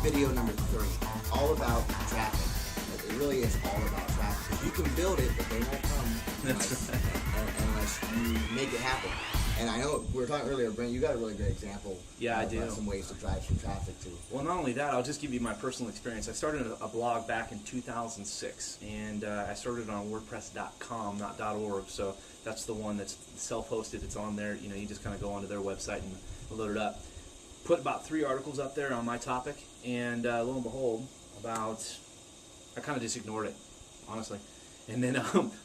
video number 3, all about traffic. It really is all about traffic. Because you can build it, but they won't come unless you make it happen. And I know we were talking earlier, Brent, you got a really great example. Yeah, I do. Some ways to drive some traffic too. Well, not only that, I'll just give you my personal experience. I started a blog back in 2006, and I started on WordPress.com, not .org. So that's the one that's self-hosted. It's on there. You know, you just kind of go onto their website and load it up. Put about 3 articles up there on my topic, and lo and behold, I kind of just ignored it, honestly. And then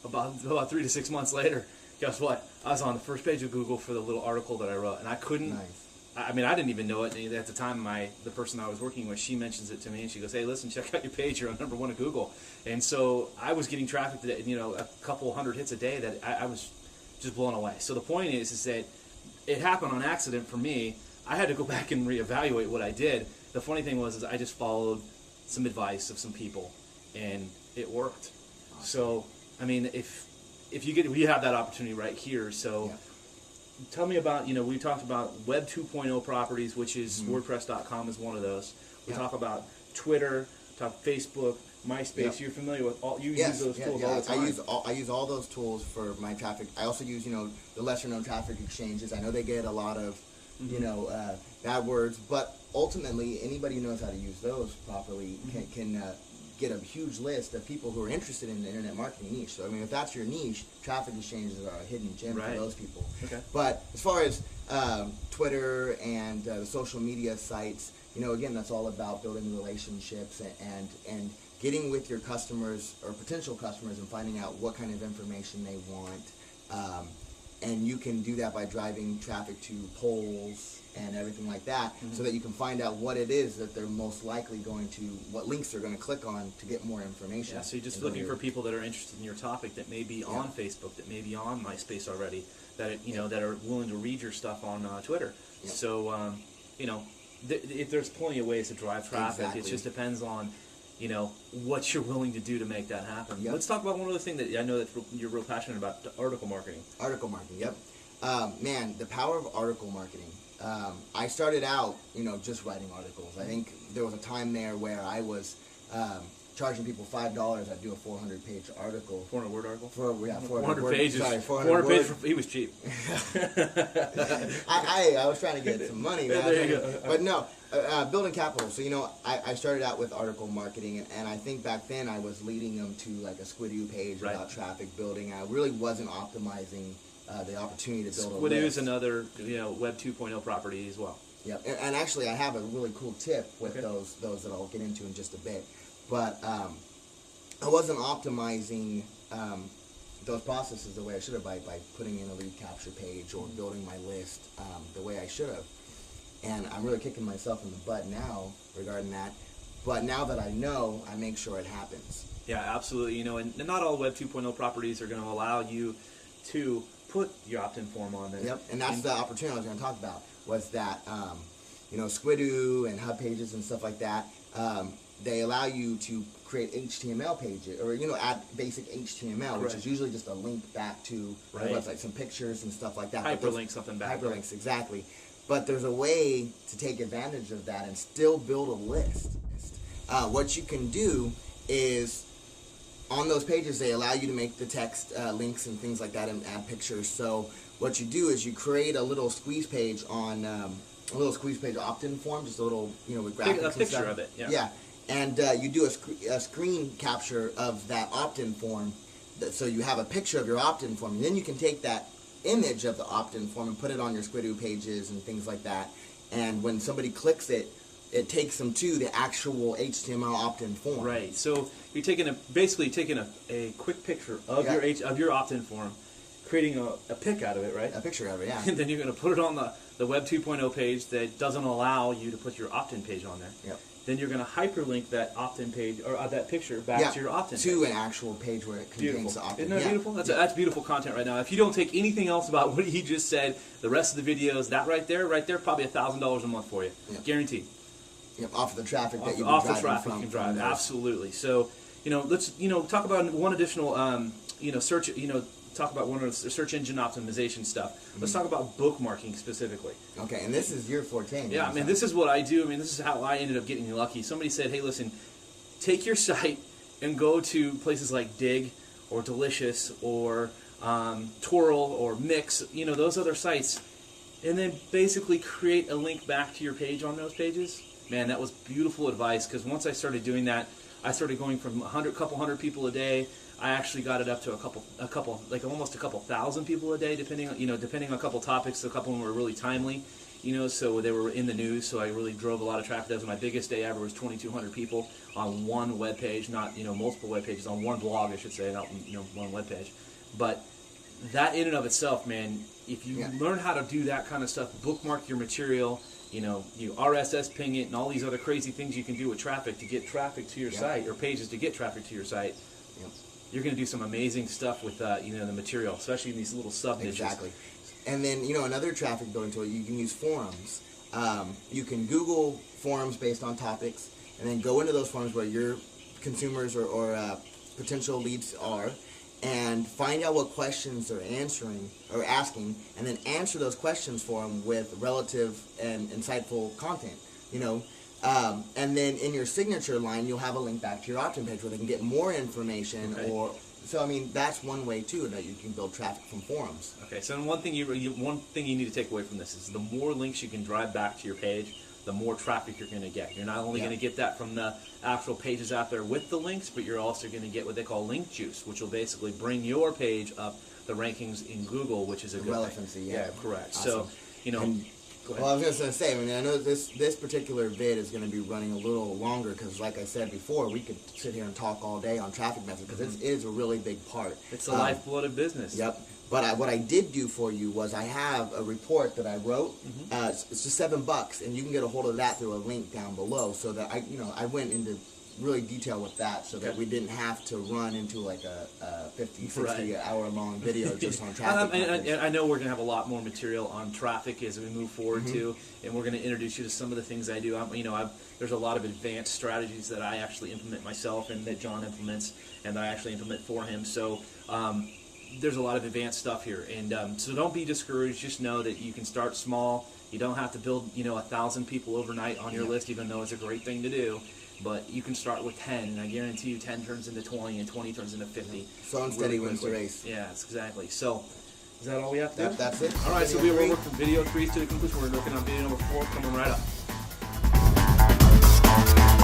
about 3 to 6 months later, guess what? I was on the first page of Google for the little article that I wrote, and I couldn't. Nice. I mean, I didn't even know it at the time. The person I was working with, she mentions it to me, and she goes, "Hey, listen, check out your page. You're on #1 at Google." And so I was getting traffic that, you know, a couple hundred hits a day that I was just blown away. So the point is that it happened on accident for me. I had to go back and reevaluate what I did. The funny thing was I just followed some advice of some people, and it worked. Awesome. So I mean, if we have that opportunity right here. So tell me about, you know, we talked about Web 2.0 properties, which is WordPress.com is one of those. We talk about Twitter, talk Facebook, MySpace. You're familiar with all? You use those tools all the time. I use all those tools for my traffic. I also use, you know, the lesser known traffic exchanges. I know they get a lot of you know, bad words, but ultimately anybody who knows how to use those properly can get a huge list of people who are interested in the internet marketing niche. So I mean, if that's your niche, traffic exchanges are a hidden gem for those people. Okay. But as far as Twitter and the social media sites, you know, again, that's all about building relationships and getting with your customers or potential customers and finding out what kind of information they want. And you can do that by driving traffic to polls and everything like that, so that you can find out what it is that they're most likely going to, what links they're going to click on to get more information. Yeah, so you're just looking for people that are interested in your topic, that may be on Facebook, that may be on MySpace already, that you know, that are willing to read your stuff on Twitter. So you know, there's plenty of ways to drive traffic. Exactly. It just depends on, you know, what you're willing to do to make that happen. Let's talk about one other thing that I know that you're real passionate about, article marketing. Article marketing, Man, the power of article marketing. I started out, you know, just writing articles. I think there was a time there where I was charging people $5. I'd do a 400-page article. 400-word article? 400 pages. Sorry, 400 pages. He was cheap. I was trying to get some money. There you go. But no, building capital. So, you know, I started out with article marketing, and I think back then I was leading them to like a Squidoo page about traffic building. I really wasn't optimizing the opportunity to build a list. Squidoo is another, you know, Web 2.0 property as well. Yep, and actually I have a really cool tip with those that I'll get into in just a bit. But I wasn't optimizing those processes the way I should have by putting in a lead capture page or building my list the way I should have. And I'm really kicking myself in the butt now regarding that. But now that I know, I make sure it happens. Yeah, absolutely. You know, and not all Web 2.0 properties are going to allow you to put your opt-in form on there. Yep, and that's the opportunity I was going to talk about, was that, you know, Squidoo and Hub Pages and stuff like that, they allow you to create HTML pages, or, you know, add basic HTML, which is usually just a link back to the website, some pictures and stuff like that. Hyperlink something back. Hyperlinks, exactly. But there's a way to take advantage of that and still build a list. What you can do is, on those pages, they allow you to make the text links and things like that and add pictures. So what you do is you create a little squeeze page on a little squeeze page opt-in form, just a little, you know, with graphics and stuff. A picture of it, yeah. And you do a screen capture of that opt-in form, so you have a picture of your opt-in form, and then you can take that image of the opt-in form and put it on your Squidoo pages and things like that. And when somebody clicks it, it takes them to the actual HTML opt-in form. Right. So you're basically taking a quick picture of your opt-in form, creating a pic out of it, right? A picture of it, yeah. And then you're going to put it on the Web 2.0 page that doesn't allow you to put your opt-in page on there. Yep. Then you're going to hyperlink that opt-in page, or that picture back to your opt-in page. To an actual page where it contains the opt-in. Isn't that beautiful? That's beautiful content right now. If you don't take anything else about what he just said, the rest of the videos, that right there, probably $1,000 a month for you. Yep. Guaranteed. Yep, off the traffic that you've been off driving the traffic from, you can drive. from Absolutely. So, you know, let's talk about one additional, search, talk about one of the search engine optimization stuff. Let's talk about bookmarking specifically. Okay, and this is your forte. Yeah, I mean, this is what I do. I mean, this is how I ended up getting lucky. Somebody said, hey, listen, take your site and go to places like Dig or Delicious or Twirl or Mix, you know, those other sites, and then basically create a link back to your page on those pages. Man, that was beautiful advice, because once I started doing that, I started going from couple hundred people a day. I actually got it up to a couple, like almost a couple thousand people a day, depending on a couple topics. A couple of them were really timely, you know, so they were in the news. So I really drove a lot of traffic. That was my biggest day ever. Was 2,200 people on one web page, not multiple web pages, on one blog, I should say, not one web page. But that in and of itself, man, if you learn how to do that kind of stuff, bookmark your material, you RSS ping it, and all these other crazy things you can do with traffic to get traffic to your site, or pages to get traffic to your site. You're going to do some amazing stuff with the material, especially in these little sub niches. Exactly. And then another traffic building tool, you can use forums. You can Google forums based on topics, and then go into those forums where your consumers or potential leads are, and find out what questions they're answering or asking, and then answer those questions for them with relative and insightful content. And then in your signature line, you'll have a link back to your opt-in page where they can get more information. Okay. So I mean, that's one way too that you can build traffic from forums. Okay, so one thing you need to take away from this is the more links you can drive back to your page, the more traffic you're going to get. You're not only going to get that from the actual pages out there with the links, but you're also going to get what they call link juice, which will basically bring your page up the rankings in Google, which is a good relevancy. thing. Yeah, correct. Awesome. So, well, I was just going to say, I know this particular vid is going to be running a little longer because, like I said before, we could sit here and talk all day on traffic methods because it is a really big part. It's the lifeblood of business. Yep. But what I did do for you was I have a report that I wrote. It's just $7, and you can get a hold of that through a link down below. So that I went into really detail with that, so that we didn't have to run into like a 50, 60 hour long video just on traffic. And I know we're going to have a lot more material on traffic as we move forward too, and we're going to introduce you to some of the things I do. There's a lot of advanced strategies that I actually implement myself, and that John implements, and that I actually implement for him. So there's a lot of advanced stuff here, and so don't be discouraged. Just know that you can start small. You don't have to build 1,000 people overnight on your list, even though it's a great thing to do. But you can start with 10, and I guarantee you 10 turns into 20, and 20 turns into 50. Slow and steady wins the race. Yeah, that's exactly. So, is that all we have to do? That's it. All right, so we will work from video 3 to the conclusion. We're looking on video number 4 coming right up.